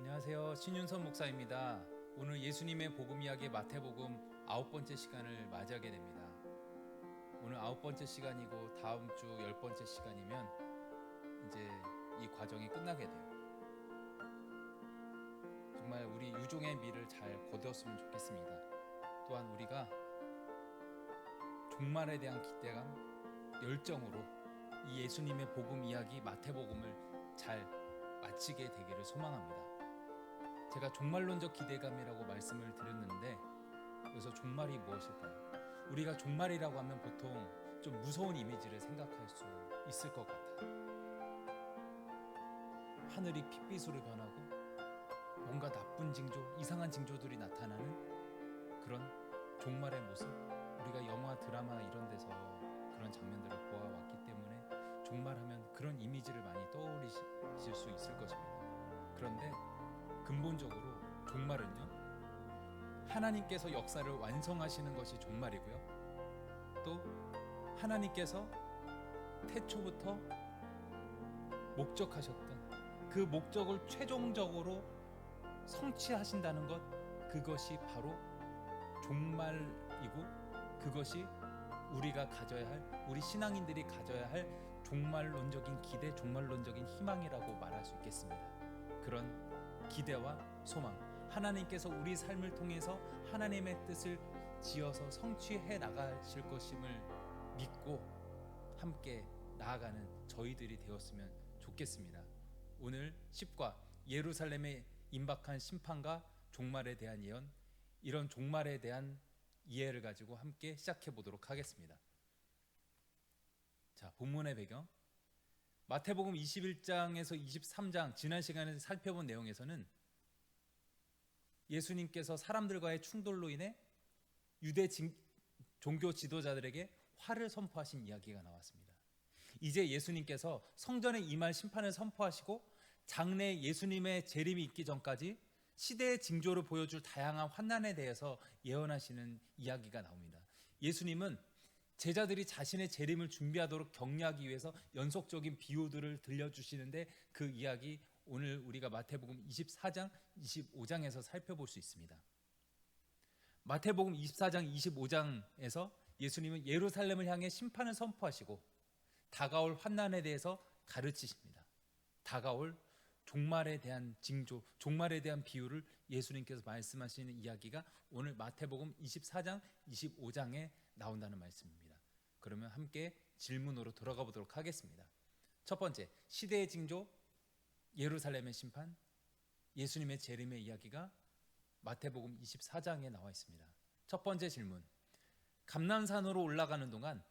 안녕하세요. 신윤선 목사입니다. 오늘 예수님의 복음 이야기 마태복음 9번째 시간을 맞이하게 됩니다. 오늘 9번째 시간이고 다음 주 10번째 시간이면 이제 이 과정이 끝나게 돼요. 정말 우리 유종의 미를 잘 거두었으면 좋겠습니다. 또한 우리가 종말에 대한 기대감, 열정으로 이 예수님의 복음 이야기 마태복음을 잘 마치게 되기를 소망합니다. 제가 종말론적 기대감이라고 말씀을 드렸는데 여기서 종말이 무엇일까요? 우리가 종말이라고 하면 보통 좀 무서운 이미지를 생각할 수 있을 것 같아요. 하늘이 핏빛으로 변하고 뭔가 나쁜 징조, 이상한 징조들이 나타나는 그런 종말의 모습, 우리가 영화, 드라마 이런 데서 그런 장면들을 보아왔기 때문에 종말하면 그런 이미지를 많이 떠올리실 수 있을 것입니다. 그런데 근본적으로 종말은요, 하나님께서 역사를 완성하시는 것이 종말이고요, 또 하나님께서 태초부터 목적하셨던 그 목적을 최종적으로 성취하신다는 것, 그것이 바로 종말이고, 그것이 우리가 가져야 할, 우리 신앙인들이 가져야 할 종말론적인 기대, 종말론적인 희망이라고 말할 수 있겠습니다. 그런 기대와 소망, 하나님께서 우리 삶을 통해서 하나님의 뜻을 지어서 성취해 나가실 것임을 믿고 함께 나아가는 저희들이 되었으면 좋겠습니다. 오늘 10과 예루살렘에 임박한 심판과 종말에 대한 예언, 이런 종말에 대한 이해를 가지고 함께 시작해 보도록 하겠습니다. 자, 본문의 배경, 마태복음 21장에서 23장, 지난 시간에 살펴본 내용에서는 예수님께서 사람들과의 충돌로 인해 유대 종교 지도자들에게 화를 선포하신 이야기가 나왔습니다. 이제 예수님께서 성전에 임할 심판을 선포하시고 장래에 예수님의 재림이 있기 전까지 시대의 징조를 보여줄 다양한 환난에 대해서 예언하시는 이야기가 나옵니다. 예수님은 제자들이 자신의 재림을 준비하도록 격려하기 위해서 연속적인 비유들을 들려주시는데, 그 이야기 오늘 우리가 마태복음 24장, 25장에서 살펴볼 수 있습니다. 마태복음 24장, 25장에서 예수님은 예루살렘을 향해 심판을 선포하시고 다가올 환난에 대해서 가르치십니다. 다가올 종말에 대한 징조, 종말에 대한 비유를 예수님께서 말씀하시는 이야기가 오늘 마태복음 24장, 25장에 나온다는 말씀입니다. 그러면 함께 질문으로 들어가 보도록 하겠습니다. 첫 번째, 시대의 징조, 예루살렘의 심판, 예수님의 재림의 이야기가 마태복음 24장에 나와 있습니다. 첫 번째 질문, 감난산으로 올라가는 동안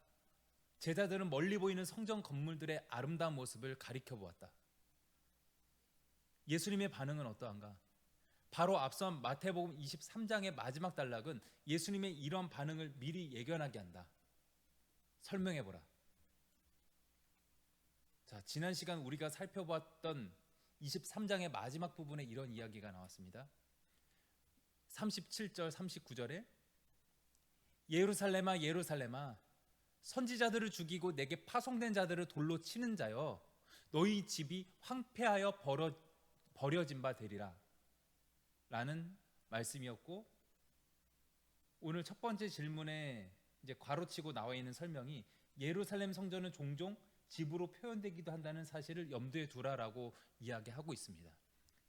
제자들은 멀리 보이는 성전 건물들의 아름다운 모습을 가리켜 보았다. 예수님의 반응은 어떠한가? 바로 앞선 마태복음 23장의 마지막 단락은 예수님의 이런 반응을 미리 예견하게 한다. 설명해보라. 자, 지난 시간 우리가 살펴봤던 23장의 마지막 부분에 이런 이야기가 나왔습니다. 37절, 39절에 예루살렘아, 예루살렘아, 선지자들을 죽이고 내게 파송된 자들을 돌로 치는 자여, 너희 집이 황폐하여 버려진 바 되리라 라는 말씀이었고, 오늘 첫 번째 질문에 이제 괄호치고 나와 있는 설명이 예루살렘 성전은 종종 집으로 표현되기도 한다는 사실을 염두에 두라라고 이야기하고 있습니다.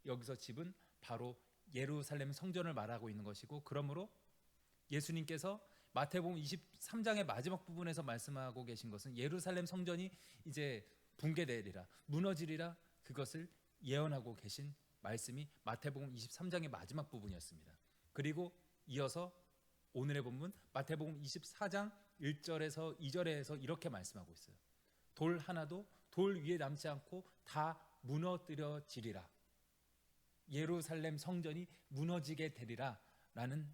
여기서 집은 바로 예루살렘 성전을 말하고 있는 것이고, 그러므로 예수님께서 마태복음 23장의 마지막 부분에서 말씀하고 계신 것은 예루살렘 성전이 이제 붕괴되리라, 무너지리라, 그것을 예언하고 계신 말씀이 마태복음 23장의 마지막 부분이었습니다. 그리고 이어서 오늘의 본문 마태복음 24장 1절에서 2절에서 이렇게 말씀하고 있어요. 돌 하나도 돌 위에 남지 않고 다 무너뜨려지리라, 예루살렘 성전이 무너지게 되리라 라는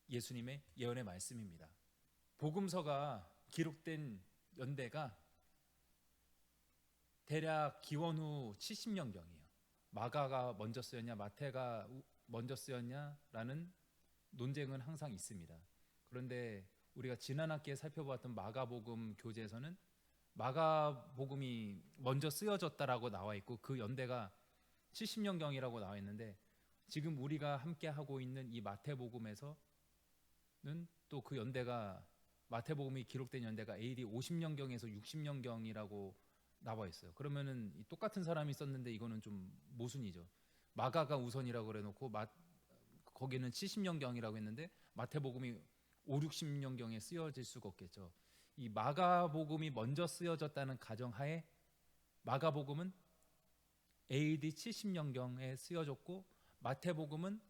예수님의 예언의 말씀입니다. 복음서가 기록된 연대가 대략 기원 후 70년경이에요. 마가가 먼저 쓰였냐 마태가 먼저 쓰였냐라는 논쟁은 항상 있습니다. 그런데 우리가 지난 학기에 살펴보았던 마가복음 교재에서는 마가복음이 먼저 쓰여졌다라고 나와 있고 그 연대가 70년경이라고 나와 있는데, 지금 우리가 함께 하고 있는 이 마태복음에서는 또 그 연대가 마태복음이 기록된 연대가 AD 50년경에서 60년경이라고 나와 있어요. 그러면은 똑같은 사람이 썼는데 이거는 좀 모순이죠. 마가가 우선이라고 그래놓고 거기는 70년경이라고 했는데 마태복음이 5, 60년경에 쓰여질 수가 없겠죠. 이 마가복음이 먼저 쓰여졌다는 가정하에 마가복음은 AD 70년경에 쓰여졌고 마태복음은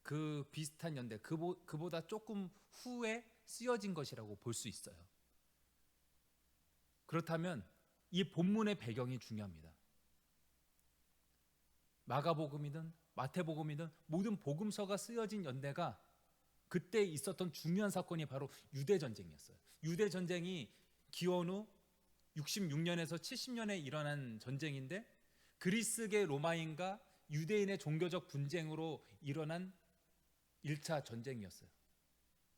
그 비슷한 연대 그보다 조금 후에 쓰여진 것이라고 볼 수 있어요. 그렇다면 이 본문의 배경이 중요합니다. 마가복음이든 마태복음이든 모든 복음서가 쓰여진 연대가 그때 있었던 중요한 사건이 바로 유대전쟁이었어요. 유대전쟁이 기원 후 66년에서 70년에 일어난 전쟁인데 그리스계 로마인과 유대인의 종교적 분쟁으로 일어난 1차 전쟁이었어요.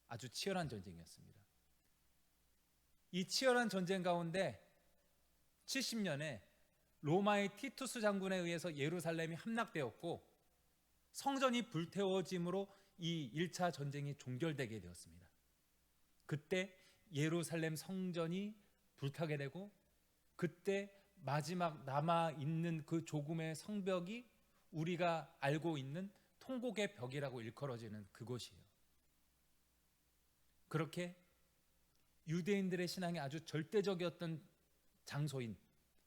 아주 치열한 전쟁이었습니다. 이 치열한 전쟁 가운데 70년에 로마의 티투스 장군에 의해서 예루살렘이 함락되었고 성전이 불태워짐으로 이 1차 전쟁이 종결되게 되었습니다. 그때 예루살렘 성전이 불타게 되고 그때 마지막 남아있는 그 조금의 성벽이 우리가 알고 있는 통곡의 벽이라고 일컬어지는 그곳이에요. 그렇게 유대인들의 신앙이 아주 절대적이었던 장소인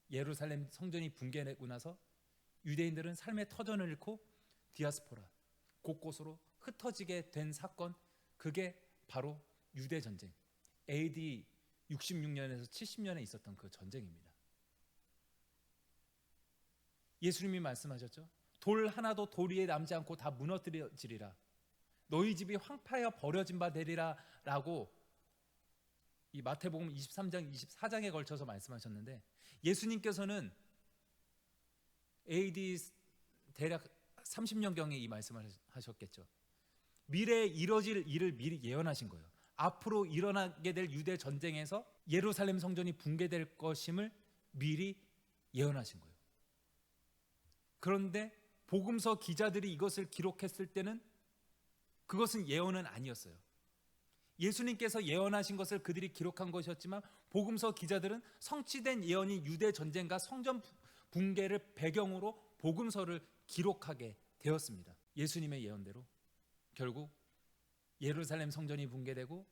예루살렘 성전이 붕괴되고 나서 유대인들은 삶의 터전을 잃고 디아스포라 곳곳으로 흩어지게 된 사건, 그게 바로 유대전쟁 AD 66년에서 70년에 있었던 그 전쟁입니다. 예수님이 말씀하셨죠. 돌 하나도 돌 위에 남지 않고 다 무너뜨려지리라. 너희 집이 황폐하여 버려진 바 되리라 라고 이 마태복음 23장 24장에 걸쳐서 말씀하셨는데 예수님께서는 AD 대략 30년경에 이 말씀을 하셨겠죠. 미래에 이뤄질 일을 미리 예언하신 거예요. 앞으로 일어나게 될 유대 전쟁에서 예루살렘 성전이 붕괴될 것임을 미리 예언하신 거예요. 그런데 복음서 기자들이 이것을 기록했을 때는 그것은 예언은 아니었어요. 예수님께서 예언하신 것을 그들이 기록한 것이었지만 복음서 기자들은 성취된 예언이 유대 전쟁과 성전 붕괴를 배경으로 복음서를 기록하게 되었습니다. 예수님의 예언대로 결국 예루살렘 성전이 붕괴되고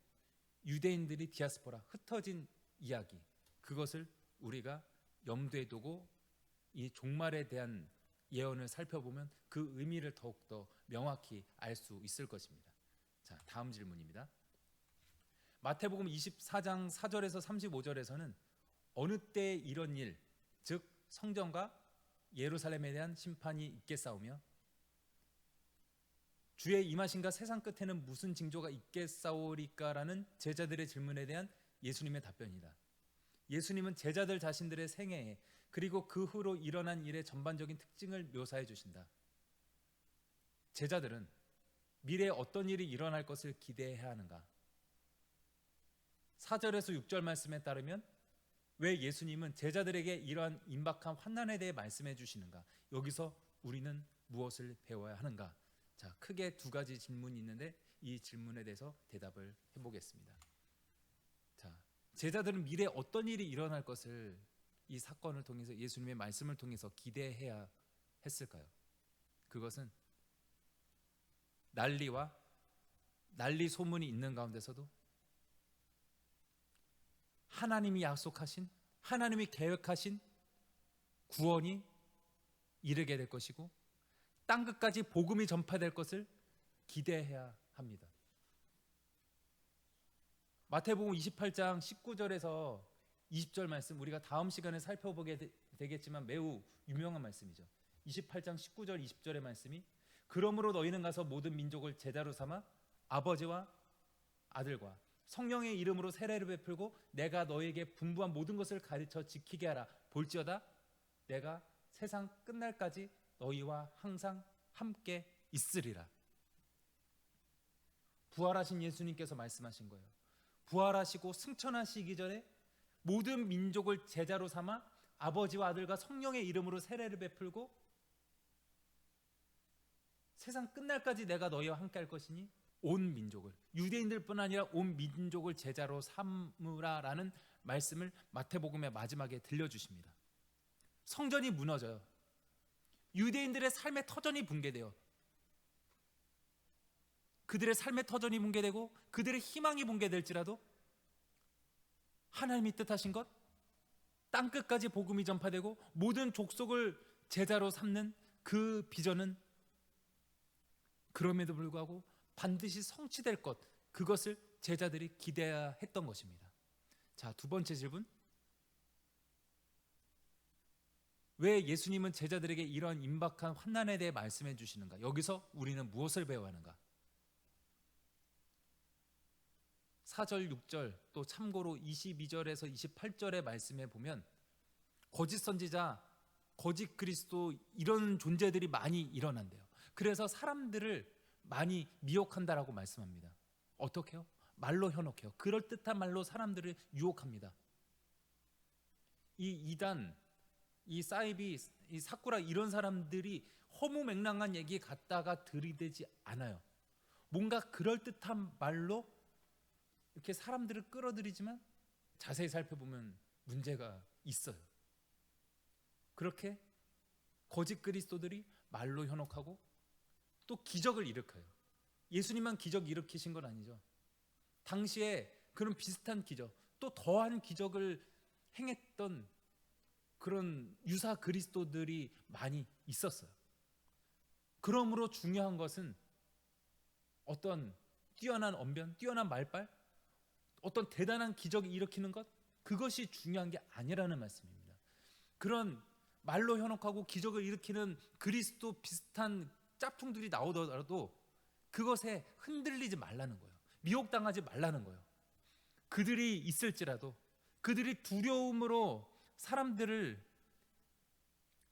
유대인들이 디아스포라 흩어진 이야기, 그것을 우리가 염두에 두고 이 종말에 대한 예언을 살펴보면 그 의미를 더욱더 명확히 알 수 있을 것입니다. 자, 다음 질문입니다. 마태복음 24장 4절에서 35절에서는 어느 때 이런 일, 즉 성전과 예루살렘에 대한 심판이 있겠사오며 주의 임하신가 세상 끝에는 무슨 징조가 있겠사오리까라는 제자들의 질문에 대한 예수님의 답변이다. 예수님은 제자들 자신들의 생애에 그리고 그 후로 일어난 일의 전반적인 특징을 묘사해 주신다. 제자들은 미래에 어떤 일이 일어날 것을 기대해야 하는가? 4절에서 6절 말씀에 따르면 왜 예수님은 제자들에게 이러한 임박한 환난에 대해 말씀해 주시는가? 여기서 우리는 무엇을 배워야 하는가? 자, 크게 두 가지 질문이 있는데 이 질문에 대해서 대답을 해보겠습니다. 자, 제자들은 미래에 어떤 일이 일어날 것을 이 사건을 통해서 예수님의 말씀을 통해서 기대해야 했을까요? 그것은 난리 소문이 있는 가운데서도 하나님이 약속하신, 하나님이 계획하신 구원이 이르게 될 것이고 땅 끝까지 복음이 전파될 것을 기대해야 합니다. 마태복음 28장 19절에서 20절 말씀, 우리가 다음 시간에 살펴보게 되겠지만 매우 유명한 말씀이죠. 28장 19절 20절의 말씀이 그러므로 너희는 가서 모든 민족을 제자로 삼아 아버지와 아들과 성령의 이름으로 세례를 베풀고 내가 너희에게 분부한 모든 것을 가르쳐 지키게 하라. 볼지어다 내가 세상 끝날까지 너희와 항상 함께 있으리라. 부활하신 예수님께서 말씀하신 거예요. 부활하시고 승천하시기 전에 모든 민족을 제자로 삼아 아버지와 아들과 성령의 이름으로 세례를 베풀고 세상 끝날까지 내가 너희와 함께 할 것이니 온 민족을, 유대인들뿐 아니라 온 민족을 제자로 삼으라라는 말씀을 마태복음의 마지막에 들려주십니다. 성전이 무너져요. 유대인들의 삶의 터전이 붕괴돼요. 그들의 삶의 터전이 붕괴되고 그들의 희망이 붕괴될지라도 하나님이 뜻하신 것, 땅끝까지 복음이 전파되고 모든 족속을 제자로 삼는 그 비전은 그럼에도 불구하고 반드시 성취될 것, 그것을 제자들이 기대해야 했던 것입니다. 자, 두 번째 질문. 왜 예수님은 제자들에게 이런 임박한 환난에 대해 말씀해 주시는가? 여기서 우리는 무엇을 배워야 하는가? 4절, 6절 또 참고로 22절에서 28절의 말씀에 보면 거짓 선지자, 거짓 그리스도 이런 존재들이 많이 일어난대요. 그래서 사람들을 많이 미혹한다라고 말씀합니다. 어떻게요? 말로 현혹해요. 그럴듯한 말로 사람들을 유혹합니다. 이 이단, 이 사이비, 이 사쿠라 이런 사람들이 허무맹랑한 얘기 갖다가 들이대지 않아요. 뭔가 그럴듯한 말로 이렇게 사람들을 끌어들이지만 자세히 살펴보면 문제가 있어요. 그렇게 거짓 그리스도들이 말로 현혹하고 또 기적을 일으켜요. 예수님만 기적 일으키신 건 아니죠. 당시에 그런 비슷한 기적, 또 더한 기적을 행했던 그런 유사 그리스도들이 많이 있었어요. 그러므로 중요한 것은 어떤 뛰어난 언변, 뛰어난 말빨, 어떤 대단한 기적을 일으키는 것, 그것이 중요한 게 아니라는 말씀입니다. 그런 말로 현혹하고 기적을 일으키는 그리스도 비슷한 짝퉁들이 나오더라도 그것에 흔들리지 말라는 거예요. 미혹당하지 말라는 거예요. 그들이 있을지라도, 그들이 두려움으로 사람들을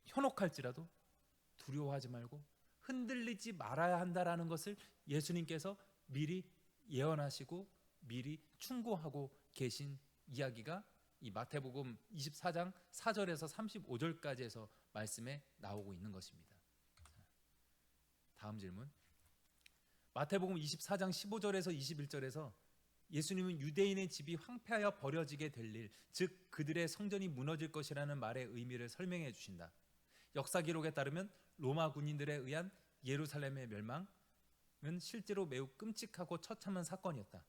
현혹할지라도 두려워하지 말고 흔들리지 말아야 한다라는 것을 예수님께서 미리 예언하시고 미리 충고하고 계신 이야기가 이 마태복음 24장 4절에서 35절까지에서 말씀에 나오고 있는 것입니다. 다음 질문. 마태복음 24장 15절에서 21절에서 예수님은 유대인의 집이 황폐하여 버려지게 될 일, 즉 그들의 성전이 무너질 것이라는 말의 의미를 설명해 주신다. 역사 기록에 따르면 로마 군인들에 의한 예루살렘의 멸망은 실제로 매우 끔찍하고 처참한 사건이었다.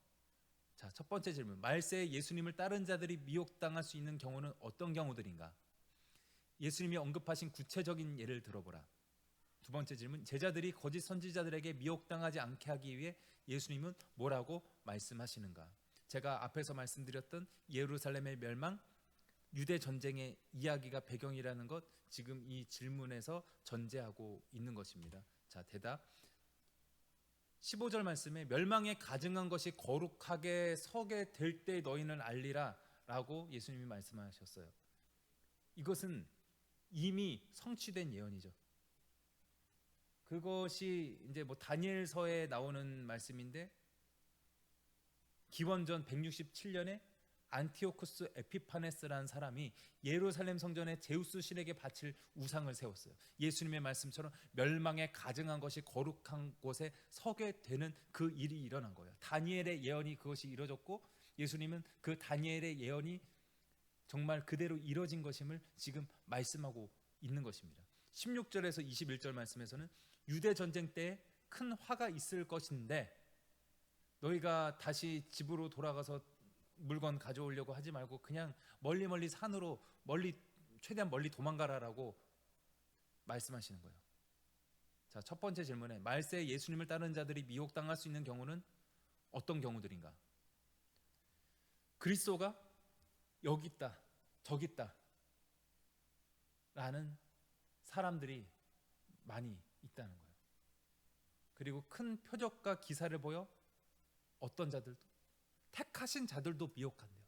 자, 첫 번째 질문. 말세에 예수님을 따른 자들이 미혹당할 수 있는 경우는 어떤 경우들인가? 예수님이 언급하신 구체적인 예를 들어보라. 두 번째 질문. 제자들이 거짓 선지자들에게 미혹당하지 않게 하기 위해 예수님은 뭐라고 말씀하시는가? 제가 앞에서 말씀드렸던 예루살렘의 멸망, 유대 전쟁의 이야기가 배경이라는 것, 지금 이 질문에서 전제하고 있는 것입니다. 자, 대답. 15절 말씀에 멸망에 가증한 것이 거룩하게 서게 될 때 너희는 알리라 라고 예수님이 말씀하셨어요. 이것은 이미 성취된 예언이죠. 그것이 이제 뭐 다니엘서에 나오는 말씀인데, 기원전 167년에 안티오쿠스 에피파네스라는 사람이 예루살렘 성전에 제우스 신에게 바칠 우상을 세웠어요. 예수님의 말씀처럼 멸망에 가증한 것이 거룩한 곳에 서게 되는 그 일이 일어난 거예요. 다니엘의 예언이 그것이 이루어졌고, 예수님은 그 다니엘의 예언이 정말 그대로 이루어진 것임을 지금 말씀하고 있는 것입니다. 16절에서 21절 말씀에서는 유대 전쟁 때에 큰 화가 있을 것인데 너희가 다시 집으로 돌아가서 물건 가져오려고 하지 말고 그냥 멀리 산으로 최대한 멀리 도망가라라고 말씀하시는 거예요. 자, 첫 번째 질문에 말세에 예수님을 따르는 자들이 미혹당할 수 있는 경우는 어떤 경우들인가? 그리스도가 여기 있다, 저기 있다 라는 사람들이 많이 있다는 거예요. 그리고 큰 표적과 기사를 보여 어떤 자들도, 택하신 자들도 미혹한대요.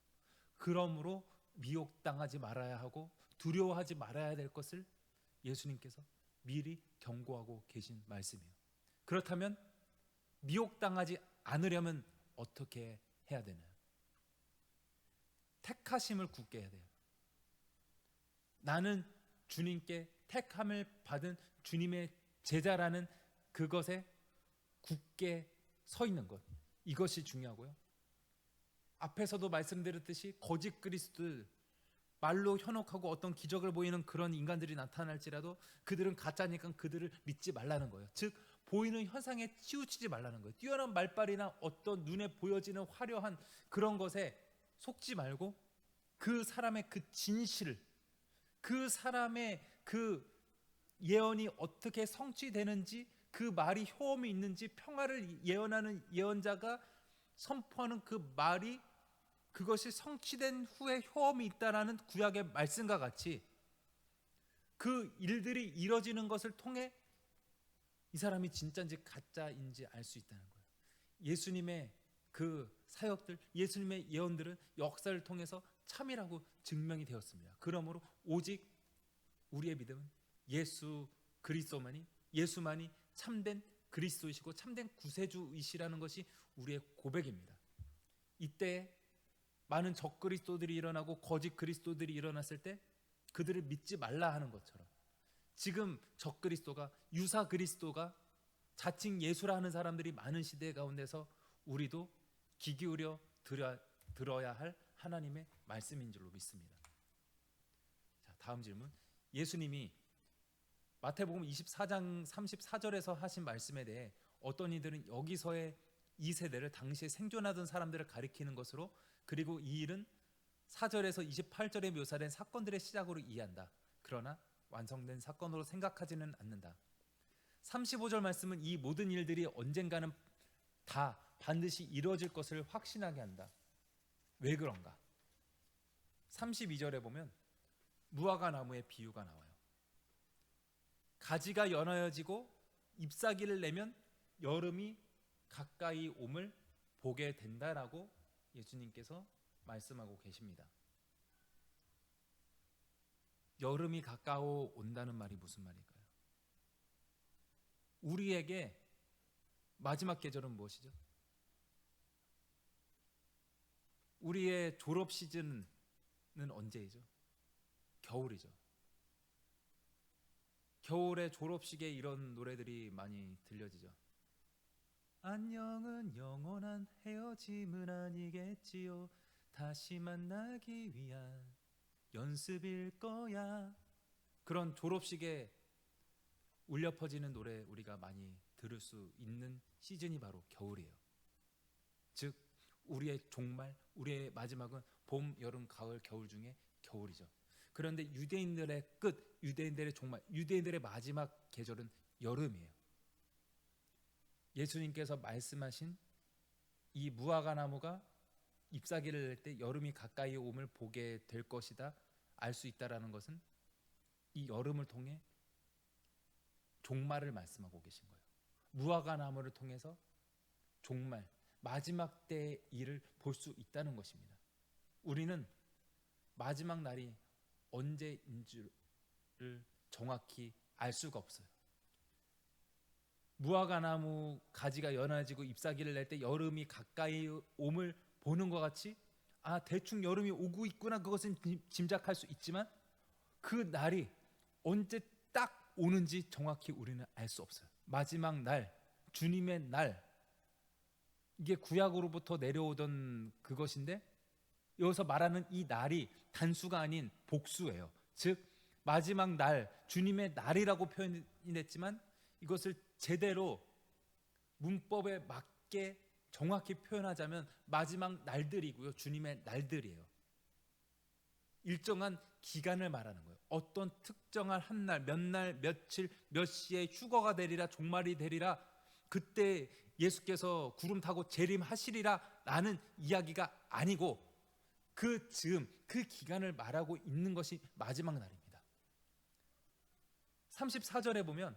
그러므로 미혹당하지 말아야 하고 두려워하지 말아야 될 것을 예수님께서 미리 경고하고 계신 말씀이에요. 그렇다면 미혹당하지 않으려면 어떻게 해야 되나요? 택하심을 굳게 해야 돼요. 나는 주님께 택함을 받은 주님의 제자라는 그것에 굳게 서 있는 것, 이것이 중요하고요. 앞에서도 말씀드렸듯이 거짓 그리스도들, 말로 현혹하고 어떤 기적을 보이는 그런 인간들이 나타날지라도 그들은 가짜니까 그들을 믿지 말라는 거예요. 즉 보이는 현상에 치우치지 말라는 거예요. 뛰어난 말발이나 어떤 눈에 보여지는 화려한 그런 것에 속지 말고 그 사람의 그 진실을, 그 사람의 그 예언이 어떻게 성취되는지, 그 말이 효험이 있는지, 평화를 예언하는 예언자가 선포하는 그 말이 그것이 성취된 후에 효험이 있다라는 구약의 말씀과 같이 그 일들이 이뤄지는 것을 통해 이 사람이 진짜인지 가짜인지 알 수 있다는 거예요. 예수님의 그 사역들, 예수님의 예언들은 역사를 통해서 참이라고 증명이 되었습니다. 그러므로 오직 우리의 믿음은 예수 그리스도만이, 예수만이 참된 그리스도이시고 참된 구세주이시라는 것이 우리의 고백입니다. 이때 많은 적그리스도들이 일어나고 거짓 그리스도들이 일어났을 때 그들을 믿지 말라 하는 것처럼 지금 적그리스도가, 유사 그리스도가 자칭 예수라 하는 사람들이 많은 시대 가운데서 우리도 귀 기울여 들어야 할 하나님의 말씀인 줄로 믿습니다. 자, 다음 질문. 예수님이 마태복음 24장 34절에서 하신 말씀에 대해 어떤 이들은 여기서의 이 세대를 당시에 생존하던 사람들을 가리키는 것으로, 그리고 이 일은 4절에서 28절에 묘사된 사건들의 시작으로 이해한다. 그러나 완성된 사건으로 생각하지는 않는다. 35절 말씀은 이 모든 일들이 언젠가는 다 반드시 이루어질 것을 확신하게 한다. 왜 그런가? 32절에 보면 무화과 나무의 비유가 나와요. 가지가 연하여지고 잎사귀를 내면 여름이 가까이 옴을 보게 된다라고 예수님께서 말씀하고 계십니다. 여름이 가까워 온다는 말이 무슨 말일까요? 우리에게 마지막 계절은 무엇이죠? 우리의 졸업 시즌은 언제이죠? 겨울이죠. 겨울의 졸업식에 이런 노래들이 많이 들려지죠. 안녕은 영원한 헤어짐은 아니겠지요. 다시 만나기 위한 연습일 거야. 그런 졸업식에 울려 퍼지는 노래 우리가 많이 들을 수 있는 시즌이 바로 겨울이에요. 즉 우리의 종말, 우리의 마지막은 봄, 여름, 가을, 겨울 중에 겨울이죠. 그런데 유대인들의 끝, 유대인들의 종말, 유대인들의 마지막 계절은 여름이에요. 예수님께서 말씀하신 이 무화과 나무가 잎사귀를 낼 때 여름이 가까이 옴을 보게 될 것이다, 알 수 있다라는 것은 이 여름을 통해 종말을 말씀하고 계신 거예요. 무화과 나무를 통해서 종말, 마지막 때의 일을 볼 수 있다는 것입니다. 우리는 마지막 날이 언제인 줄을 정확히 알 수가 없어요. 무화과 나무 가지가 연해지고 잎사귀를 낼 때 여름이 가까이 옴을 보는 것 같이 대충 여름이 오고 있구나, 그것은 짐작할 수 있지만 그 날이 언제 딱 오는지 정확히 우리는 알 수 없어요. 마지막 날, 주님의 날, 이게 구약으로부터 내려오던 그것인데 여기서 말하는 이 날이 단수가 아닌 복수예요. 즉 마지막 날, 주님의 날이라고 표현했지만 이것을 제대로 문법에 맞게 정확히 표현하자면 마지막 날들이고요, 주님의 날들이에요. 일정한 기간을 말하는 거예요. 어떤 특정한 한 날, 몇 날, 며칠, 몇 시에 휴거가 되리라, 종말이 되리라, 그때 예수께서 구름 타고 재림하시리라 라는 이야기가 아니고 그 즈음, 그 기간을 말하고 있는 것이 마지막 날입니다. 34절에 보면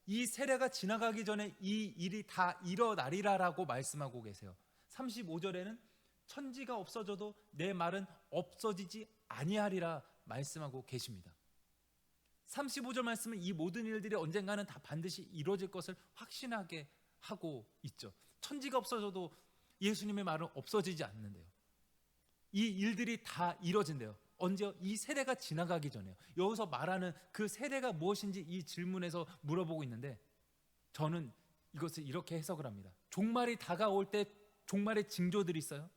이 세례가 지나가기 전에 이 일이 다 일어나리라라고 말씀하고 계세요. 35절에는 천지가 없어져도 내 말은 없어지지 아니하리라 말씀하고 계십니다. 35절 말씀은 이 모든 일들이 언젠가는 다 반드시 이루어질 것을 확신하게 하고 있죠. 천지가 없어져도 예수님의 말은 없어지지 않는데요. 이 일들이 다 이루어진대요. 언제요? 이 세례가 지나가기 전에요. 여기서 말하는 그 세례가 무엇인지 이 질문에서 물어보고 있는데 저는 이것을 이렇게 해석을 합니다. 종말이 다가올 때 종말의 징조들이 있어요.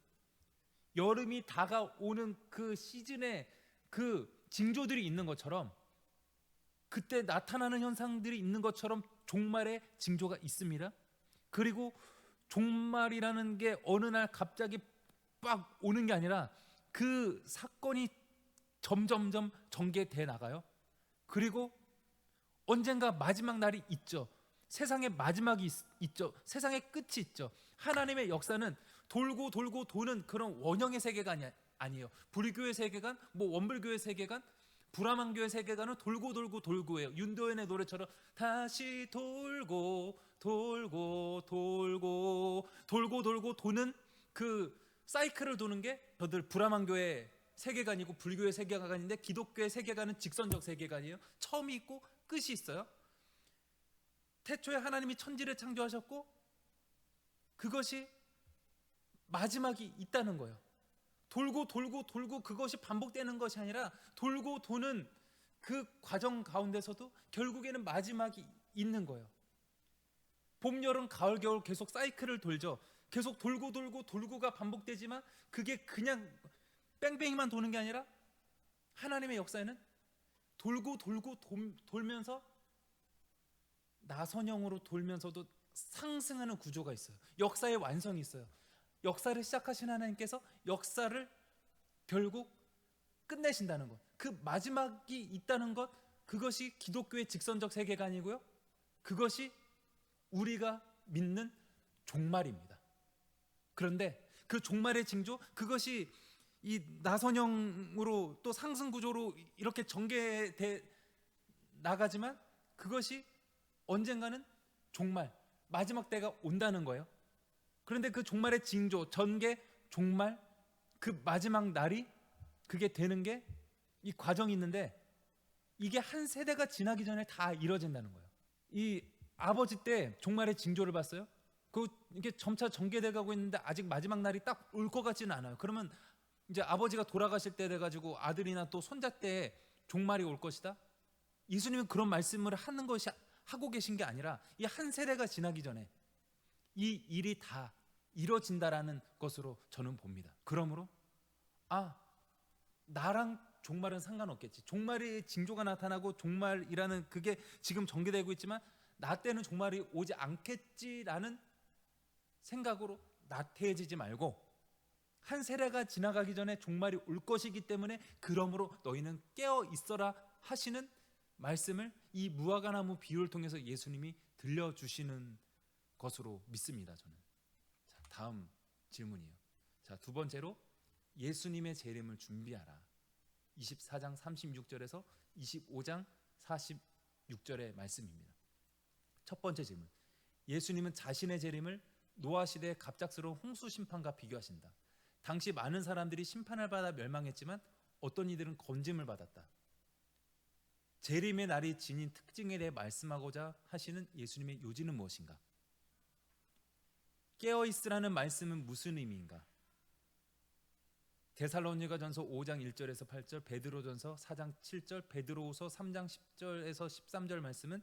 여름이 다가오는 그 시즌에 그 징조들이 있는 것처럼, 그때 나타나는 현상들이 있는 것처럼 종말의 징조가 있습니다. 그리고 종말이라는 게 어느 날 갑자기 빡 오는 게 아니라 그 사건이 점점점 전개돼 나가요. 그리고 언젠가 마지막 날이 있죠. 세상의 마지막이 있죠. 세상의 끝이 있죠. 하나님의 역사는 돌고 돌고 도는 그런 원형의 세계가 아니에요. 불교의 세계관, 뭐 원불교의 세계관, 브라만교의 세계관은 돌고 돌고 돌고예요. 윤도현의 노래처럼 다시 돌고 돌고 돌고 돌고 돌고 도는 그 사이클을 도는 게 저들 브라만교의 세계관이고 불교의 세계관인데, 기독교의 세계관은 직선적 세계관이에요. 처음이 있고 끝이 있어요. 태초에 하나님이 천지를 창조하셨고 그것이 마지막이 있다는 거예요. 돌고 돌고 돌고 그것이 반복되는 것이 아니라 돌고 도는 그 과정 가운데서도 결국에는 마지막이 있는 거예요. 봄, 여름, 가을, 겨울 계속 사이클을 돌죠. 계속 돌고 돌고 돌고가 반복되지만 그게 그냥 뺑뺑이만 도는 게 아니라 하나님의 역사에는 돌고 돌고 돌면서 나선형으로 돌면서도 상승하는 구조가 있어요. 역사의 완성이 있어요. 역사를 시작하신 하나님께서 역사를 결국 끝내신다는 것, 그 마지막이 있다는 것, 그것이 기독교의 직선적 세계관이고요, 그것이 우리가 믿는 종말입니다. 그런데 그 종말의 징조, 그것이 이 나선형으로 또 상승 구조로 이렇게 전개돼 나가지만 그것이 언젠가는 종말, 마지막 때가 온다는 거예요. 그런데 그 종말의 징조, 전개, 종말, 그 마지막 날이 그게 되는 게 이 과정이 있는데, 이게 한 세대가 지나기 전에 다 이뤄진다는 거예요. 이 아버지 때 종말의 징조를 봤어요. 이게 점차 전개돼 가고 있는데 아직 마지막 날이 딱 올 것 같지는 않아요. 그러면 이제 아버지가 돌아가실 때 돼가지고 아들이나 또 손자 때 종말이 올 것이다. 예수님은 그런 말씀을 하고 계신 게 아니라 이 한 세대가 지나기 전에 이 일이 다 이뤄진다라는 것으로 저는 봅니다. 그러므로 나랑 종말은 상관없겠지. 종말의 징조가 나타나고 종말이라는 그게 지금 전개되고 있지만 나 때는 종말이 오지 않겠지라는 생각으로 나태해지지 말고, 한 세대가 지나가기 전에 종말이 올 것이기 때문에 그러므로 너희는 깨어 있어라 하시는 말씀을 이 무화과나무 비유를 통해서 예수님이 들려주시는 것으로 믿습니다. 저는. 자, 다음 질문이에요. 자, 두 번째로 예수님의 재림을 준비하라. 24장 36절에서 25장 46절의 말씀입니다. 첫 번째 질문. 예수님은 자신의 재림을 노아 시대의 갑작스러운 홍수 심판과 비교하신다. 당시 많은 사람들이 심판을 받아 멸망했지만 어떤 이들은 건짐을 받았다. 재림의 날이 지닌 특징에 대해 말씀하고자 하시는 예수님의 요지는 무엇인가? 깨어있으라는 말씀은 무슨 의미인가? 데살로니가전서 5장 1절에서 8절, 베드로전서 4장 7절, 베드로후서 3장 10절에서 13절 말씀은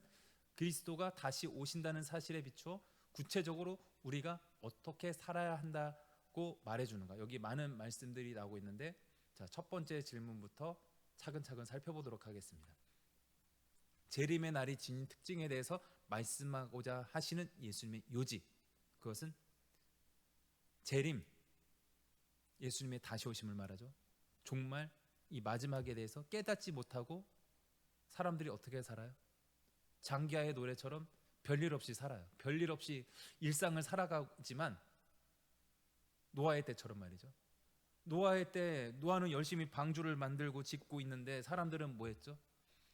그리스도가 다시 오신다는 사실에 비추어 구체적으로 우리가 어떻게 살아야 한다고 말해주는가? 여기 많은 말씀들이 나오고 있는데, 자, 첫 번째 질문부터 차근차근 살펴보도록 하겠습니다. 재림의 날이 지닌 특징에 대해서 말씀하고자 하시는 예수님의 요지, 그것은 재림, 예수님의 다시 오심을 말하죠. 종말, 이 마지막에 대해서 깨닫지 못하고 사람들이 어떻게 살아요? 장기하의 노래처럼 별일 없이 살아요. 별일 없이 일상을 살아가지만 노아의 때처럼 말이죠. 노아의 때 노아는 열심히 방주를 만들고 짓고 있는데 사람들은 뭐 했죠?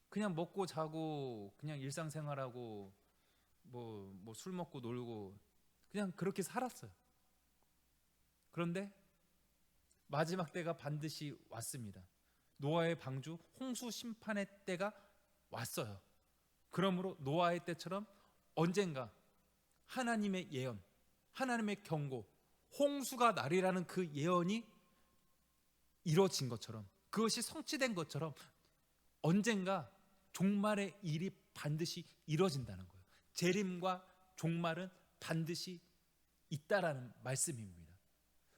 그냥 먹고 자고 그냥 일상생활하고 뭐 술 먹고 놀고 그냥 그렇게 살았어요. 그런데 마지막 때가 반드시 왔습니다. 노아의 방주, 홍수 심판의 때가 왔어요. 그러므로 노아의 때처럼 언젠가 하나님의 예언, 하나님의 경고, 홍수가 나리라는 그 예언이 이루어진 것처럼, 그것이 성취된 것처럼 언젠가 종말의 일이 반드시 이루어진다는 거예요. 재림과 종말은 반드시 있다라는 말씀입니다.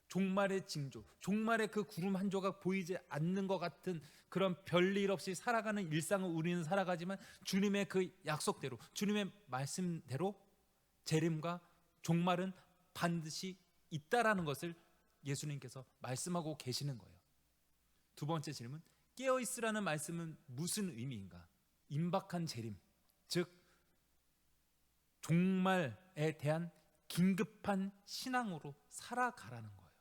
종말의 징조, 종말의 그 구름 한 조각 보이지 않는 것 같은 그런 별일 없이 살아가는 일상을 우리는 살아가지만 주님의 그 약속대로, 주님의 말씀대로 재림과 종말은 반드시 있다라는 것을 예수님께서 말씀하고 계시는 거예요. 두 번째 질문, 깨어 있으라는 말씀은 무슨 의미인가? 임박한 재림, 즉 종말에 대한 긴급한 신앙으로 살아가라는 거예요.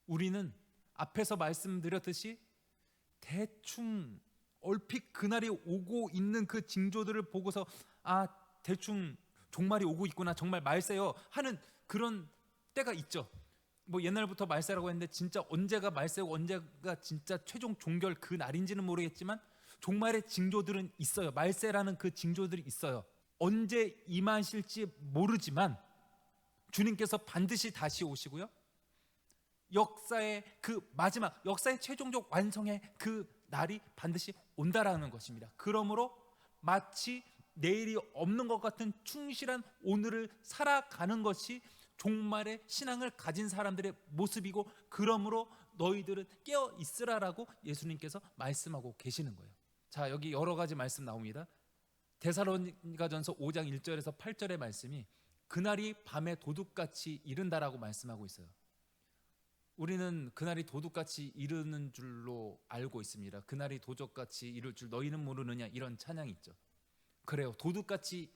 우리는 앞에서 말씀드렸듯이 대충 얼핏 그날이 오고 있는 그 징조들을 보고서 대충 종말이 오고 있구나, 정말 말세요 하는 그런 때가 있죠. 뭐 옛날부터 말세라고 했는데 진짜 언제가 말세고 언제가 진짜 최종 종결 그 날인지는 모르겠지만 종말의 징조들은 있어요. 말세라는 그 징조들이 있어요. 언제 임하실지 모르지만 주님께서 반드시 다시 오시고요, 역사의 그 마지막, 역사의 최종적 완성의 그 날이 반드시 온다라는 것입니다. 그러므로 마치 내일이 없는 것 같은 충실한 오늘을 살아가는 것이 종말의 신앙을 가진 사람들의 모습이고, 그러므로 너희들은 깨어 있으라라고 예수님께서 말씀하고 계시는 거예요. 자, 여기 여러 가지 말씀 나옵니다. 데살로니가전서 5장 1절에서 8절의 말씀이 그날이 밤에 도둑같이 이른다라고 말씀하고 있어요. 우리는 그날이 도둑같이 이르는 줄로 알고 있습니다. 그날이 도적같이 이를 줄 너희는 모르느냐, 이런 찬양이 있죠. 그래요, 도둑같이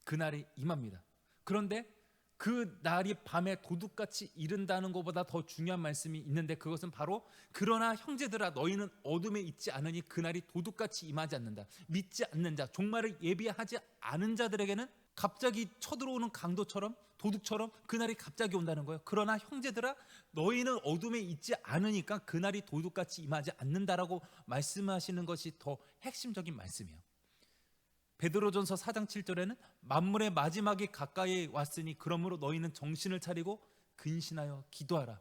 그날이 임합니다. 그런데 그 날이 밤에 도둑같이 이른다는 것보다 더 중요한 말씀이 있는데, 그것은 바로 그러나 형제들아 너희는 어둠에 있지 않으니 그날이 도둑같이 임하지 않는다. 믿지 않는 자, 종말을 예비하지 않은 자들에게는 갑자기 쳐들어오는 강도처럼, 도둑처럼 그날이 갑자기 온다는 거예요. 그러나 형제들아 너희는 어둠에 있지 않으니까 그날이 도둑같이 임하지 않는다라고 말씀하시는 것이 더 핵심적인 말씀이에요. 베드로전서 4장 7절에는 만물의 마지막이 가까이 왔으니 그러므로 너희는 정신을 차리고 근신하여 기도하라.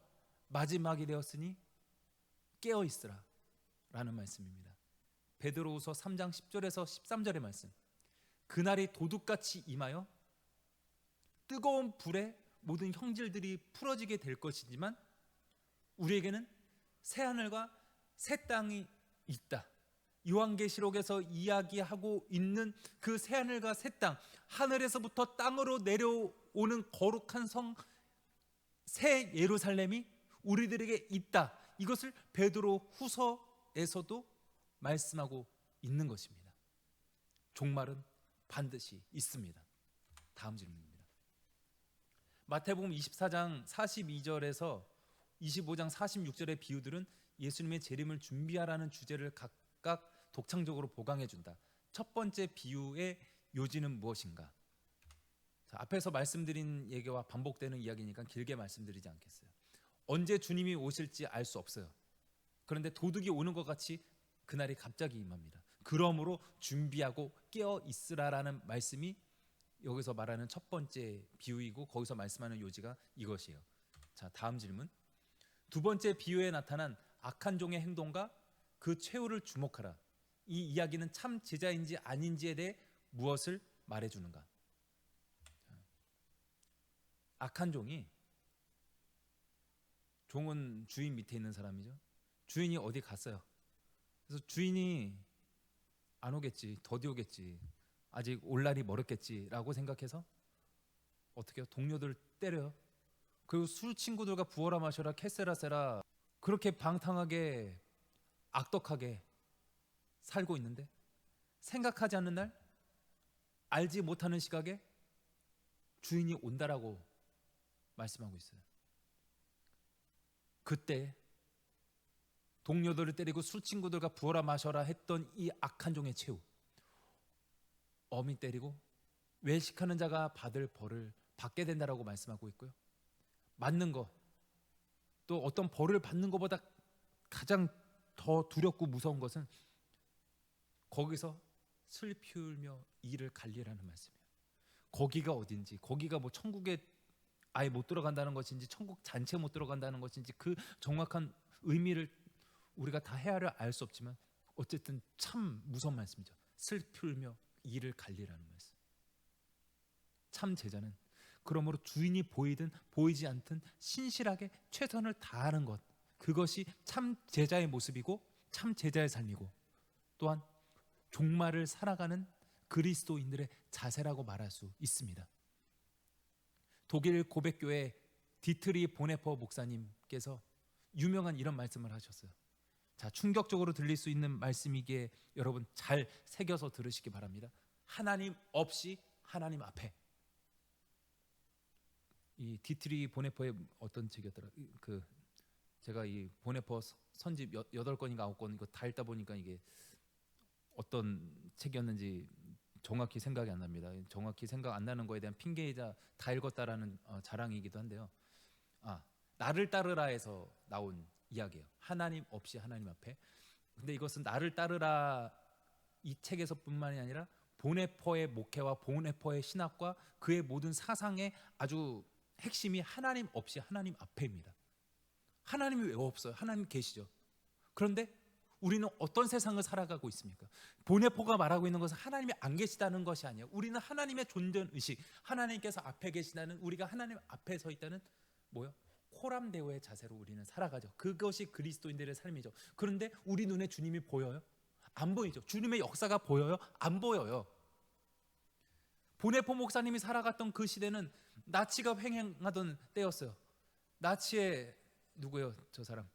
마지막이 되었으니 깨어 있으라 라는 말씀입니다. 베드로후서 3장 10절에서 13절의 말씀, 그날이 도둑같이 임하여 뜨거운 불에 모든 형질들이 풀어지게 될 것이지만 우리에게는 새하늘과 새 땅이 있다. 요한계시록에서 이야기하고 있는 그 새하늘과 새 땅, 하늘에서부터 땅으로 내려오는 거룩한 성 새 예루살렘이 우리들에게 있다. 이것을 베드로 후서에서도 말씀하고 있는 것입니다. 종말은 반드시 있습니다. 다음 질문입니다. 마태복음 24장 42절에서 25장 46절의 비유들은 예수님의 재림을 준비하라는 주제를 각각 독창적으로 보강해 준다. 첫 번째 비유의 요지는 무엇인가? 자, 앞에서 말씀드린 얘기와 반복되는 이야기니까 길게 말씀드리지 않겠어요. 언제 주님이 오실지 알 수 없어요. 그런데 도둑이 오는 것 같이 그날이 갑자기 임합니다. 그러므로 준비하고 깨어 있으라라는 말씀이 여기서 말하는 첫 번째 비유이고, 거기서 말씀하는 요지가 이것이에요. 자, 다음 질문. 두 번째 비유에 나타난 악한 종의 행동과 그 최후를 주목하라. 이 이야기는 참 제자인지 아닌지에 대해 무엇을 말해주는가? 악한 종은 주인 밑에 있는 사람이죠. 주인이 어디 갔어요. 그래서 주인이 안 오겠지, 더디 오겠지, 아직 올 날이 멀었겠지라고 생각해서 어떻게 해요? 동료들 때려요. 그리고 술 친구들과 부어라 마셔라 캐세라세라 그렇게 방탕하게 악독하게 살고 있는데, 생각하지 않는 날, 알지 못하는 시각에 주인이 온다라고 말씀하고 있어요. 그때 동료들을 때리고 술 친구들과 부어라 마셔라 했던 이 악한 종의 최후, 어미 때리고 외식하는 자가 받을 벌을 받게 된다라고 말씀하고 있고요. 맞는 것, 또 어떤 벌을 받는 것보다 가장 더 두렵고 무서운 것은 거기서 슬피울며 이를 갈리라는 말씀이에요. 거기가 어딘지, 거기가 뭐 천국에 아예 못 들어간다는 것인지 천국 잔체 못 들어간다는 것인지 그 정확한 의미를 우리가 다 헤아려 알 수 없지만 어쨌든 참 무서운 말씀이죠. 슬피 울며 이를 갈리라는 말씀. 참 제자는 그러므로 주인이 보이든 보이지 않든 신실하게 최선을 다하는 것, 그것이 참 제자의 모습이고 참 제자의 삶이고, 또한 종말을 살아가는 그리스도인들의 자세라고 말할 수 있습니다. 독일 고백교회 디트리 보네퍼 목사님께서 유명한 이런 말씀을 하셨어요. 자, 충격적으로 들릴 수 있는 말씀이기에 여러분 잘 새겨서 들으시기 바랍니다. 하나님 없이 하나님 앞에. 이 디트리 보네퍼의 어떤 책이었더라? 그 제가 이 보네퍼 선집 8권인가 9권 이거 다 읽다 보니까 이게 어떤 책이었는지 정확히 생각이 안 납니다. 정확히 생각 안 나는 거에 대한 핑계이자 다 읽었다라는 자랑이기도 한데요. 나를 따르라에서 나온 이야기예요. 하나님 없이 하나님 앞에. 근데 이것은 나를 따르라 이 책에서뿐만이 아니라 보네퍼의 목회와 보네퍼의 신학과 그의 모든 사상의 아주 핵심이 하나님 없이 하나님 앞에입니다. 하나님이 왜 없어요? 하나님 계시죠. 그런데 우리는 어떤 세상을 살아가고 있습니까? 보네퍼가 말하고 있는 것은 하나님이 안 계시다는 것이 아니에요. 우리는 하나님의 존재 의식, 하나님께서 앞에 계시다는, 우리가 하나님 앞에 서 있다는 뭐요? 코람데오의 자세로 우리는 살아가죠. 그것이 그리스도인들의 삶이죠. 그런데 우리 눈에 주님이 보여요? 안 보이죠. 주님의 역사가 보여요? 안 보여요. 보네퍼 목사님이 살아갔던 그 시대는 나치가 횡행하던 때였어요. 나치의 누구예요? 저 사람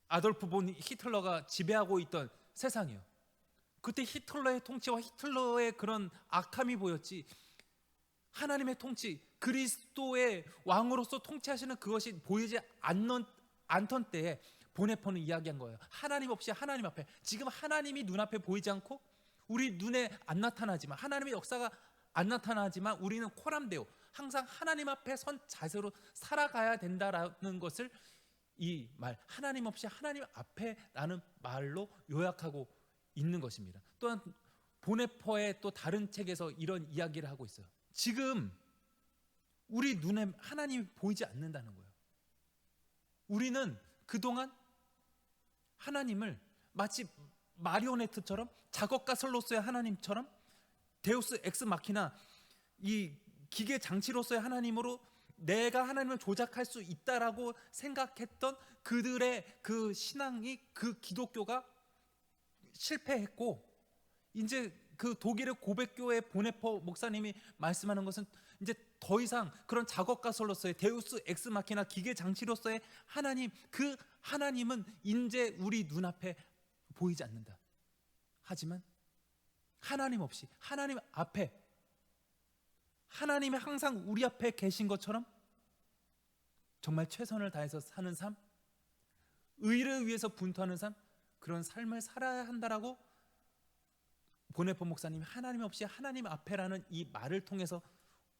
아돌프 본 히틀러가 지배하고 있던 세상이에요. 그때 히틀러의 통치와 히틀러의 그런 악함이 보였지, 하나님의 통치, 그리스도의 왕으로서 통치하시는 그것이 보이지 않던 때에 보네퍼는 이야기한 거예요. 하나님 없이 하나님 앞에. 지금 하나님이 눈앞에 보이지 않고 우리 눈에 안 나타나지만, 하나님의 역사가 안 나타나지만 우리는 코람데오, 항상 하나님 앞에 선 자세로 살아가야 된다라는 것을 이 말, 하나님 없이 하나님 앞에라는 말로 요약하고 있는 것입니다. 또한 보네퍼의 또 다른 책에서 이런 이야기를 하고 있어요. 지금 우리 눈에 하나님이 보이지 않는다는 거예요. 우리는 그동안 하나님을 마치 마리오네트처럼, 작업가 설로서의 하나님처럼, 데우스 엑스 마키나 이 기계 장치로서의 하나님으로 내가 하나님을 조작할 수 있다라고 생각했던 그들의 그 신앙이, 그 기독교가 실패했고, 이제 그 독일의 고백교회 보네퍼 목사님이 말씀하는 것은 이제 더 이상 그런 작업가설로서의 데우스 엑스 마키나 기계 장치로서의 하나님, 그 하나님은 이제 우리 눈앞에 보이지 않는다. 하지만 하나님 없이 하나님 앞에, 하나님이 항상 우리 앞에 계신 것처럼 정말 최선을 다해서 사는 삶, 의를 위해서 분투하는 삶, 그런 삶을 살아야 한다라고 보네퍼 목사님이 하나님 없이 하나님 앞에라는 이 말을 통해서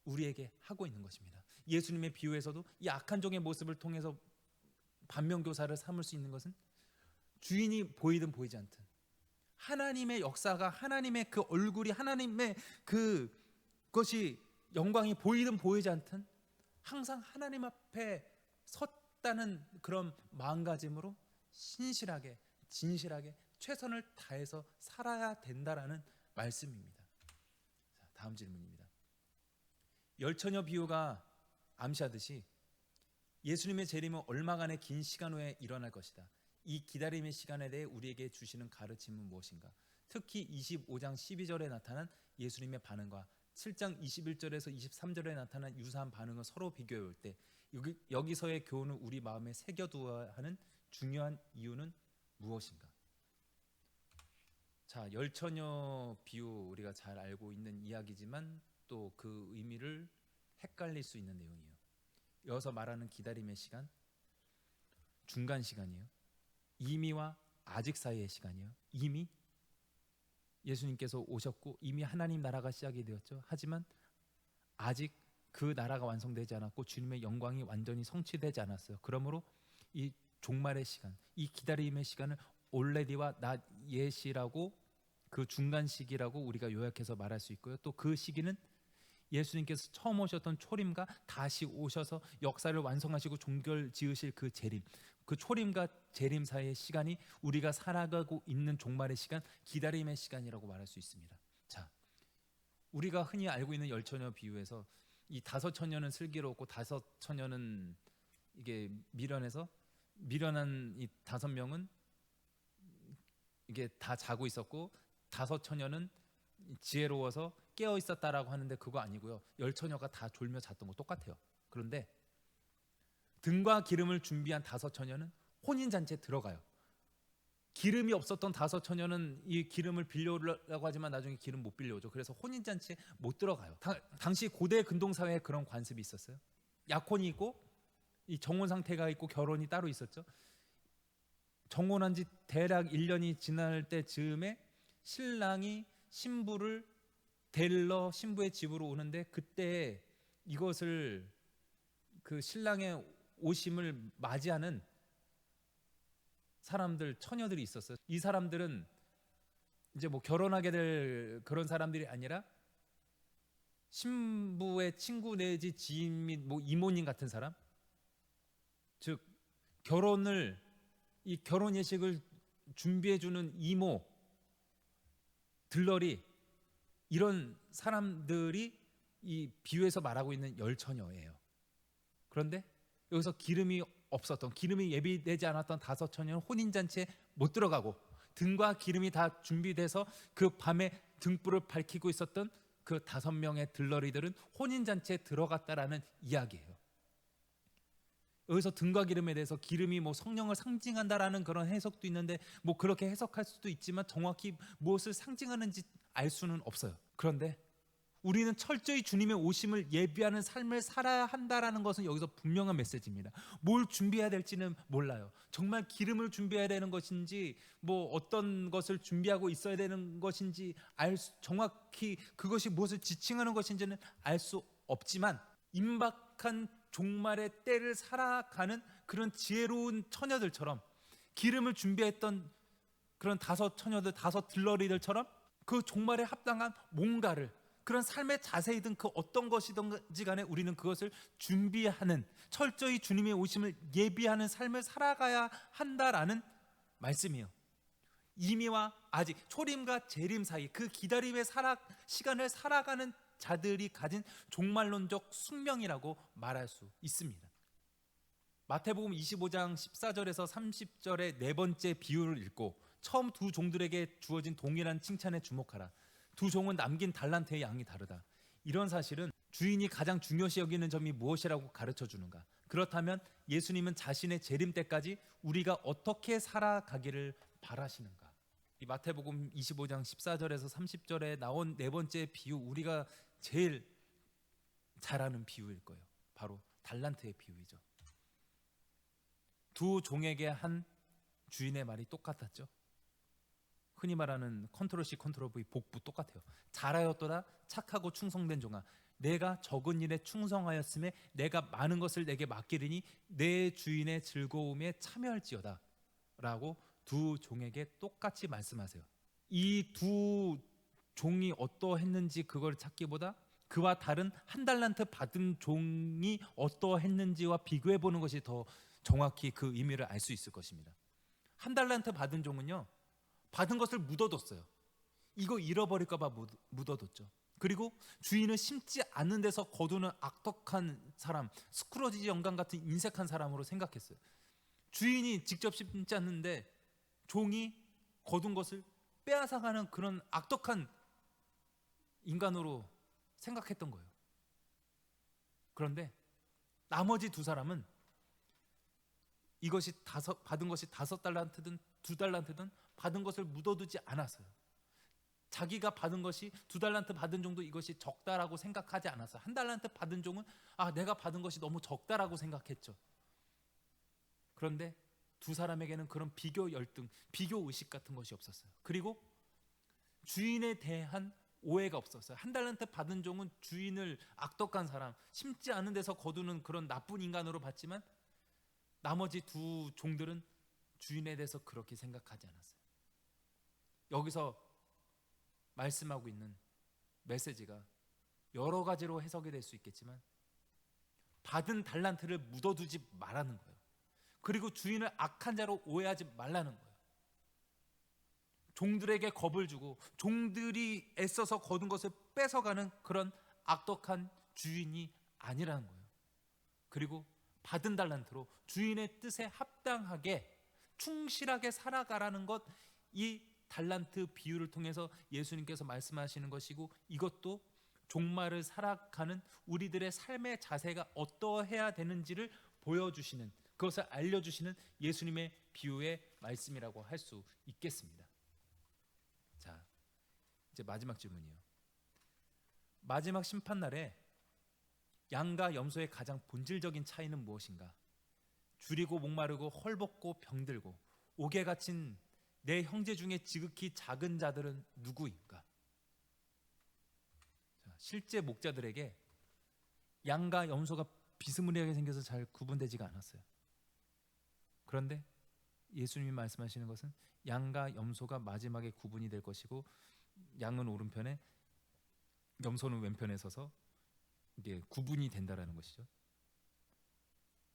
우리에게 하고 있는 것입니다. 예수님의 비유에서도 이 악한 종의 모습을 통해서 반면교사를 삼을 수 있는 것은 주인이 보이든 보이지 않든 하나님의 역사가, 하나님의 그 얼굴이, 하나님의 그것이 영광이 보이든 보이지 않든 항상 하나님 앞에 섰다는 그런 마음가짐으로 신실하게, 진실하게 최선을 다해서 살아야 된다라는 말씀입니다. 자, 다음 질문입니다. 열처녀 비유가 암시하듯이 예수님의 재림은 얼마간의 긴 시간 후에 일어날 것이다. 이 기다림의 시간에 대해 우리에게 주시는 가르침은 무엇인가? 특히 25장 12절에 나타난 예수님의 반응과 7장 21절에서 23절에 나타난 유사한 반응을 서로 비교해 볼 때 여기서의 교훈을 우리 마음에 새겨두어야 하는 중요한 이유는 무엇인가? 자, 열처녀 비유 우리가 잘 알고 있는 이야기지만 또 그 의미를 헷갈릴 수 있는 내용이에요. 여기서 말하는 기다림의 시간, 중간 시간이에요. 이미와 아직 사이의 시간이에요. 이미 예수님께서 오셨고 이미 하나님 나라가 시작이 되었죠. 하지만 아직 그 나라가 완성되지 않았고 주님의 영광이 완전히 성취되지 않았어요. 그러므로 이 종말의 시간, 이 기다림의 시간을 올레디와 낫 예시라고, 그 중간 시기라고 우리가 요약해서 말할 수 있고요. 또 그 시기는 예수님께서 처음 오셨던 초림과 다시 오셔서 역사를 완성하시고 종결 지으실 그 재림, 그 초림과 재림 사이의 시간이 우리가 살아가고 있는 종말의 시간, 기다림의 시간이라고 말할 수 있습니다. 자, 우리가 흔히 알고 있는 열 처녀 비유에서 이 다섯 처녀는 슬기롭고 다섯 처녀는 이게 미련한 이 다섯 명은 이게 다 자고 있었고 다섯 처녀는 지혜로워서 깨어 있었다라고 하는데 그거 아니고요. 열 처녀가 다 졸며 잤던 거 똑같아요. 그런데 등과 기름을 준비한 다섯 처녀는 혼인 잔치에 들어가요. 기름이 없었던 다섯 처녀는 이 기름을 빌려오려고 하지만 나중에 기름 못 빌려오죠. 그래서 혼인 잔치에 못 들어가요. 당시 고대 근동 사회에 그런 관습이 있었어요. 약혼이 있고 이 정혼 상태가 있고 결혼이 따로 있었죠. 정혼한 지 대략 1년이 지날 때 즈음에 신랑이 신부를 데리러 신부의 집으로 오는데 그때 이것을 그 신랑의 오심을 맞이하는 사람들, 처녀들이 있었어요. 이 사람들은 이제 뭐 결혼하게 될 그런 사람들이 아니라 신부의 친구 내지 지인 및 뭐 이모님 같은 사람, 즉 이 결혼 예식을 준비해 주는 이모, 들러리, 이런 사람들이 이 비유에서 말하고 있는 열 처녀예요. 그런데 여기서 기름이 예비되지 않았던 다섯 처녀는 혼인 잔치에 못 들어가고 등과 기름이 다 준비돼서 그 밤에 등불을 밝히고 있었던 그 다섯 명의 들러리들은 혼인 잔치에 들어갔다라는 이야기예요. 여기서 등과 기름에 대해서 기름이 뭐 성령을 상징한다라는 그런 해석도 있는데 뭐 그렇게 해석할 수도 있지만 정확히 무엇을 상징하는지 알 수는 없어요. 그런데 우리는 철저히 주님의 오심을 예비하는 삶을 살아야 한다라는 것은 여기서 분명한 메시지입니다. 뭘 준비해야 될지는 몰라요. 정말 기름을 준비해야 되는 것인지 뭐 어떤 것을 준비하고 있어야 되는 것인지 정확히 그것이 무엇을 지칭하는 것인지는 알 수 없지만 임박한 종말의 때를 살아가는 그런 지혜로운 처녀들처럼 기름을 준비했던 그런 다섯 처녀들, 다섯 들러리들처럼 그 종말에 합당한 뭔가를, 그런 삶의 자세이든 그 어떤 것이든지 간에 우리는 그것을 준비하는, 철저히 주님의 오심을 예비하는 삶을 살아가야 한다라는 말씀이에요. 이미와 아직, 초림과 재림 사이 그 기다림의 시간을 살아가는 자들이 가진 종말론적 숙명이라고 말할 수 있습니다. 마태복음 25장 14절에서 30절의 네 번째 비유를 읽고 처음 두 종들에게 주어진 동일한 칭찬에 주목하라. 두 종은 남긴 달란트의 양이 다르다. 이런 사실은 주인이 가장 중요시 여기는 점이 무엇이라고 가르쳐 주는가? 그렇다면 예수님은 자신의 재림 때까지 우리가 어떻게 살아가기를 바라시는가? 이 마태복음 25장 14절에서 30절에 나온 네 번째 비유, 우리가 제일 잘 아는 비유일 거예요. 바로 달란트의 비유이죠. 두 종에게 한 주인의 말이 똑같았죠. 흔히 말하는 컨트롤 C 컨트롤 V 복부 똑같아요. 잘하였도다 착하고 충성된 종아, 내가 적은 일에 충성하였음에 내가 많은 것을 내게 맡기리니 내 주인의 즐거움에 참여할지어다 라고 두 종에게 똑같이 말씀하세요. 이 두 종이 어떠했는지 그걸 찾기보다 그와 다른 한 달란트 받은 종이 어떠했는지와 비교해 보는 것이 더 정확히 그 의미를 알 수 있을 것입니다. 한 달란트 받은 종은요, 받은 것을 묻어뒀어요. 이거 잃어버릴까 봐 묻어뒀죠. 그리고 주인은 심지 않는 데서 거두는 악독한 사람, 스크로지 영감 같은 인색한 사람으로 생각했어요. 주인이 직접 심지 않는데 종이 거둔 것을 빼앗아가는 그런 악독한 인간으로 생각했던 거예요. 그런데 나머지 두 사람은 이것이 받은 것이 5달란트든 2달란트든 받은 것을 묻어두지 않았어요. 자기가 받은 것이 2달란트 받은 종도 이것이 적다라고 생각하지 않았어요. 1달란트 받은 종은 내가 받은 것이 너무 적다라고 생각했죠. 그런데 두 사람에게는 그런 비교 열등, 비교 의식 같은 것이 없었어요. 그리고 주인에 대한 오해가 없었어요. 1달란트 받은 종은 주인을 악독한 사람, 심지 않은 데서 거두는 그런 나쁜 인간으로 봤지만 나머지 두 종들은 주인에 대해서 그렇게 생각하지 않았어요. 여기서 말씀하고 있는 메시지가 여러 가지로 해석이 될 수 있겠지만 받은 달란트를 묻어두지 말라는 거예요. 그리고 주인을 악한 자로 오해하지 말라는 거예요. 종들에게 겁을 주고 종들이 애써서 거둔 것을 뺏어가는 그런 악독한 주인이 아니라는 거예요. 그리고 받은 달란트로 주인의 뜻에 합당하게 충실하게 살아가라는 것, 이 달란트 비유를 통해서 예수님께서 말씀하시는 것이고, 이것도 종말을 살아가는 우리들의 삶의 자세가 어떠해야 되는지를 보여주시는, 그것을 알려주시는 예수님의 비유의 말씀이라고 할 수 있겠습니다. 자, 이제 마지막 질문이에요. 마지막 심판날에 양과 염소의 가장 본질적인 차이는 무엇인가? 줄이고 목마르고 헐벗고 병들고 옥에 갇힌 내 형제 중에 지극히 작은 자들은 누구인가? 자, 실제 목자들에게 양과 염소가 비스무리하게 생겨서 잘 구분되지가 않았어요. 그런데 예수님이 말씀하시는 것은 양과 염소가 마지막에 구분이 될 것이고, 양은 오른편에 염소는 왼편에 서서 이게 구분이 된다라는 것이죠.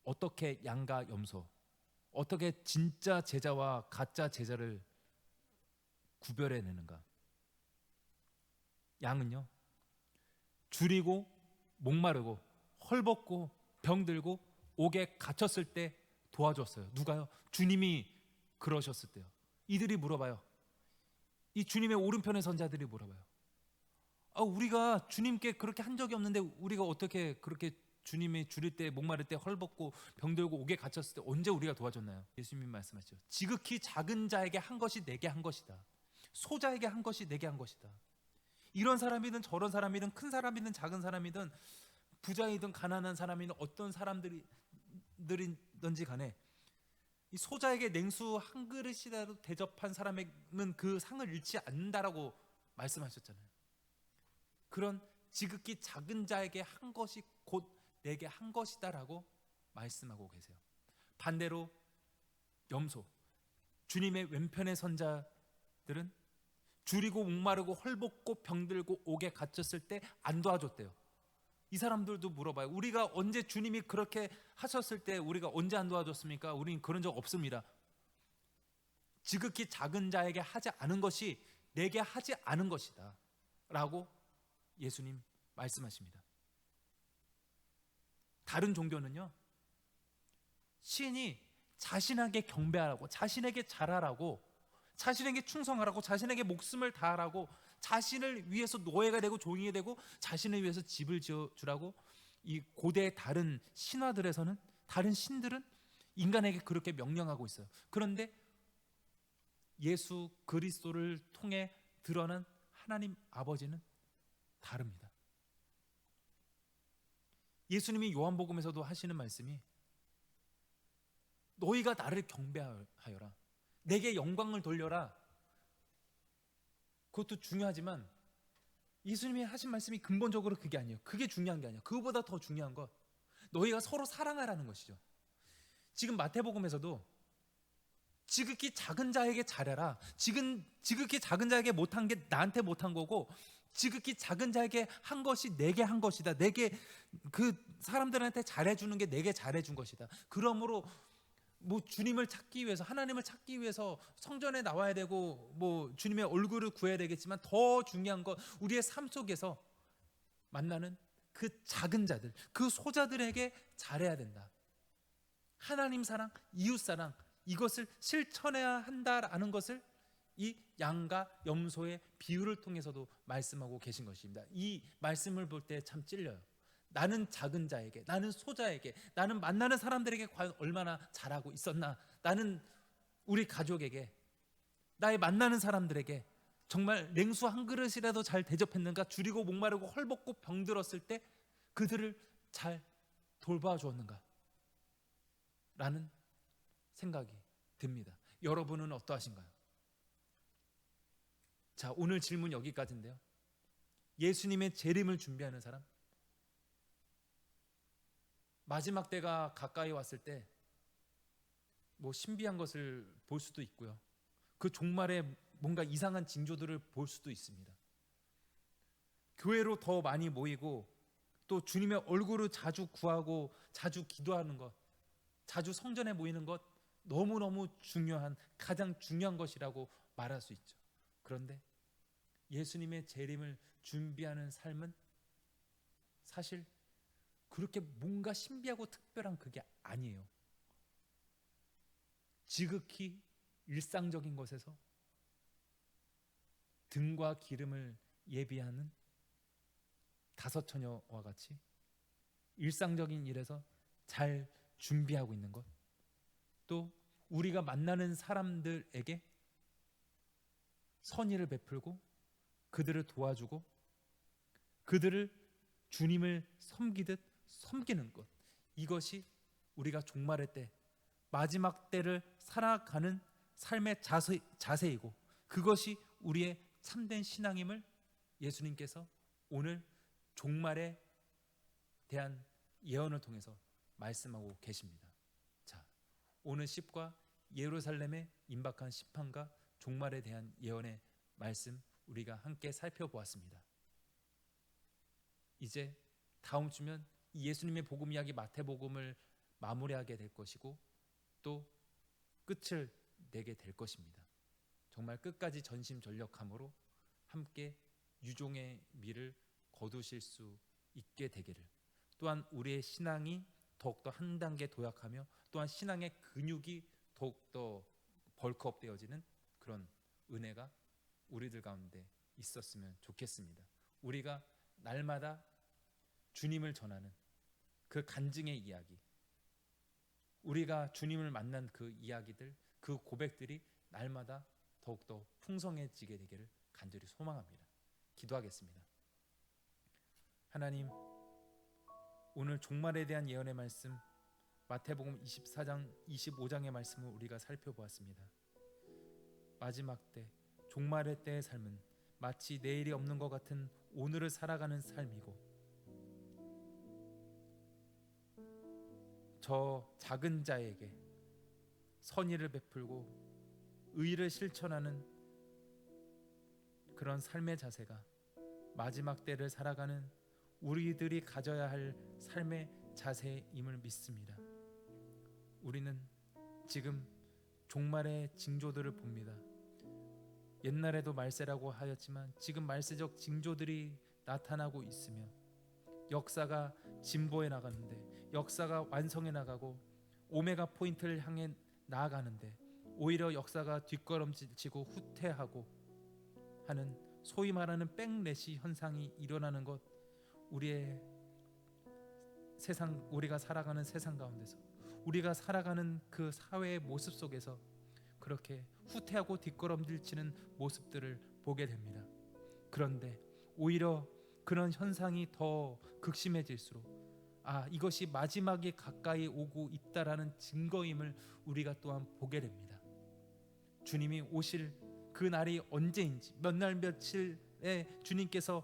어떻게 양과 염소, 어떻게 진짜 제자와 가짜 제자를 구별해내는가? 양은요, 줄이고 목마르고 헐벗고 병들고 옥에 갇혔을 때 도와줬어요. 누가요? 주님이 그러셨을 때요. 이들이 물어봐요. 이 주님의 오른편의 선자들이 물어봐요. 우리가 주님께 그렇게 한 적이 없는데 우리가 어떻게 그렇게 주님이 줄일 때, 목마를 때, 헐벗고 병들고 옥에 갇혔을 때 언제 우리가 도와줬나요? 예수님이 말씀하시죠. 지극히 작은 자에게 한 것이 내게 한 것이다. 소자에게 한 것이 내게 한 것이다. 이런 사람이든 저런 사람이든 큰 사람이든 작은 사람이든 부자이든 가난한 사람이든 어떤 사람들이든지 간에 이 소자에게 냉수 한 그릇이라도 대접한 사람은 그 상을 잃지 않는다라고 말씀하셨잖아요. 그런 지극히 작은 자에게 한 것이 곧 내게 한 것이다라고 말씀하고 계세요. 반대로 염소, 주님의 왼편의 선자들은 줄이고 목마르고 헐벗고 병들고 옥에 갇혔을 때 안 도와줬대요. 이 사람들도 물어봐요. 우리가 언제 주님이 그렇게 하셨을 때 우리가 언제 안 도와줬습니까? 우리는 그런 적 없습니다. 지극히 작은 자에게 하지 않은 것이 내게 하지 않은 것이다 라고 예수님 말씀하십니다. 다른 종교는요, 신이 자신에게 경배하라고, 자신에게 잘하라고, 자신에게 충성하라고, 자신에게 목숨을 다하라고, 자신을 위해서 노예가 되고 종이 되고 자신을 위해서 집을 지어주라고, 이 고대 다른 신화들에서는, 다른 신들은 인간에게 그렇게 명령하고 있어요. 그런데 예수 그리스도를 통해 드러난 하나님 아버지는 다릅니다. 예수님이 요한복음에서도 하시는 말씀이 너희가 나를 경배하여라, 내게 영광을 돌려라. 그것도 중요하지만 예수님이 하신 말씀이 근본적으로 그게 아니에요. 그게 중요한 게 아니에요. 그거보다 더 중요한 것, 너희가 서로 사랑하라는 것이죠. 지금 마태복음에서도 지극히 작은 자에게 잘해라, 지극히 작은 자에게 못한 게 나한테 못한 거고, 지극히 작은 자에게 한 것이 내게 한 것이다. 내게 그 사람들한테 잘해주는 게 내게 잘해준 것이다. 그러므로 뭐 주님을 찾기 위해서, 하나님을 찾기 위해서 성전에 나와야 되고 뭐 주님의 얼굴을 구해야 되겠지만, 더 중요한 건 우리의 삶 속에서 만나는 그 작은 자들, 그 소자들에게 잘해야 된다. 하나님 사랑, 이웃 사랑, 이것을 실천해야 한다라는 것을 이 양과 염소의 비유를 통해서도 말씀하고 계신 것입니다. 이 말씀을 볼 때 참 찔려요. 나는 작은 자에게, 나는 소자에게, 나는 만나는 사람들에게 과연 얼마나 잘하고 있었나? 나는 우리 가족에게, 나의 만나는 사람들에게 정말 냉수 한 그릇이라도 잘 대접했는가? 줄이고 목마르고 헐벗고 병들었을 때 그들을 잘 돌봐주었는가? 라는 생각이 듭니다. 여러분은 어떠하신가요? 자, 오늘 질문 여기까지인데요. 예수님의 재림을 준비하는 사람, 마지막 때가 가까이 왔을 때 뭐 신비한 것을 볼 수도 있고요, 그 종말에 뭔가 이상한 징조들을 볼 수도 있습니다. 교회로 더 많이 모이고 또 주님의 얼굴을 자주 구하고 자주 기도하는 것, 자주 성전에 모이는 것, 너무너무 중요한, 가장 중요한 것이라고 말할 수 있죠. 그런데 예수님의 재림을 준비하는 삶은 사실 그렇게 뭔가 신비하고 특별한 그게 아니에요. 지극히 일상적인 것에서 등과 기름을 예비하는 다섯 처녀와 같이 일상적인 일에서 잘 준비하고 있는 것, 또 우리가 만나는 사람들에게 선의를 베풀고 그들을 도와주고 그들을 주님을 섬기듯 섬기는 것, 이것이 우리가 종말의 때, 마지막 때를 살아가는 삶의 자세이고 그것이 우리의 참된 신앙임을 예수님께서 오늘 종말에 대한 예언을 통해서 말씀하고 계십니다. 자, 오늘 10과 예루살렘의 임박한 심판과 종말에 대한 예언의 말씀 우리가 함께 살펴보았습니다. 이제 다음 주면 예수님의 복음 이야기 마태복음을 마무리하게 될 것이고 또 끝을 내게 될 것입니다. 정말 끝까지 전심전력함으로 함께 유종의 미를 거두실 수 있게 되기를, 또한 우리의 신앙이 더욱더 한 단계 도약하며 또한 신앙의 근육이 더욱더 벌크업 되어지는 그런 은혜가 우리들 가운데 있었으면 좋겠습니다. 우리가 날마다 주님을 전하는 그 간증의 이야기, 우리가 주님을 만난 그 이야기들, 그 고백들이 날마다 더욱더 풍성해지게 되기를 간절히 소망합니다. 기도하겠습니다. 하나님, 오늘 종말에 대한 예언의 말씀 마태복음 24장 25장의 말씀을 우리가 살펴보았습니다. 마지막 때, 종말의 때의 삶은 마치 내일이 없는 것 같은 오늘을 살아가는 삶이고 저 작은 자에게 선의를 베풀고 의를 실천하는 그런 삶의 자세가 마지막 때를 살아가는 우리들이 가져야 할 삶의 자세임을 믿습니다. 우리는 지금 종말의 징조들을 봅니다. 옛날에도 말세라고 하였지만 지금 말세적 징조들이 나타나고 있으며 역사가 진보해 나가는데, 역사가 완성해 나가고 오메가 포인트를 향해 나아가는데 오히려 역사가 뒷걸음질치고 후퇴하고 하는 소위 말하는 백래시 현상이 일어나는 것, 우리의 세상, 우리가 살아가는 세상 가운데서, 우리가 살아가는 그 사회의 모습 속에서 그렇게 후퇴하고 뒷걸음질치는 모습들을 보게 됩니다. 그런데 오히려 그런 현상이 더 극심해질수록 이것이 마지막이 가까이 오고 있다라는 증거임을 우리가 또한 보게 됩니다. 주님이 오실 그 날이 언제인지, 몇 날 며칠에 주님께서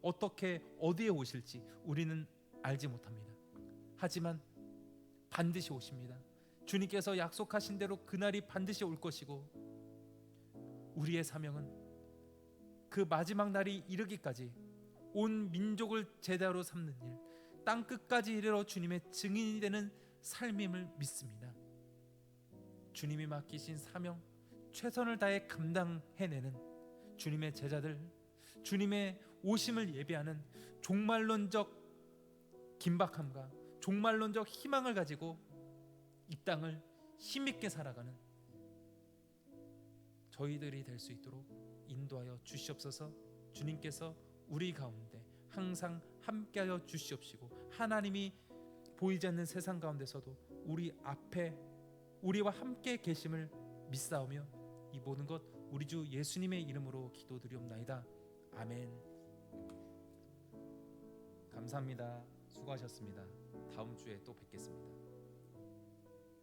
어떻게 어디에 오실지 우리는 알지 못합니다. 하지만 반드시 오십니다. 주님께서 약속하신 대로 그날이 반드시 올 것이고 우리의 사명은 그 마지막 날이 이르기까지 온 민족을 제자로 삼는 일, 땅 끝까지 이르러 주님의 증인이 되는 삶임을 믿습니다. 주님이 맡기신 사명 최선을 다해 감당해내는 주님의 제자들, 주님의 오심을 예비하는 종말론적 긴박함과 종말론적 희망을 가지고 이 땅을 힘있게 살아가는 저희들이 될 수 있도록 인도하여 주시옵소서. 주님께서 우리 가운데 항상 함께하여 주시옵시고 하나님이 보이지 않는 세상 가운데서도 우리 앞에 우리와 함께 계심을 믿사오며 이 모든 것 우리 주 예수님의 이름으로 기도드리옵나이다. 아멘. 감사합니다. 수고하셨습니다. 다음 주에 또 뵙겠습니다.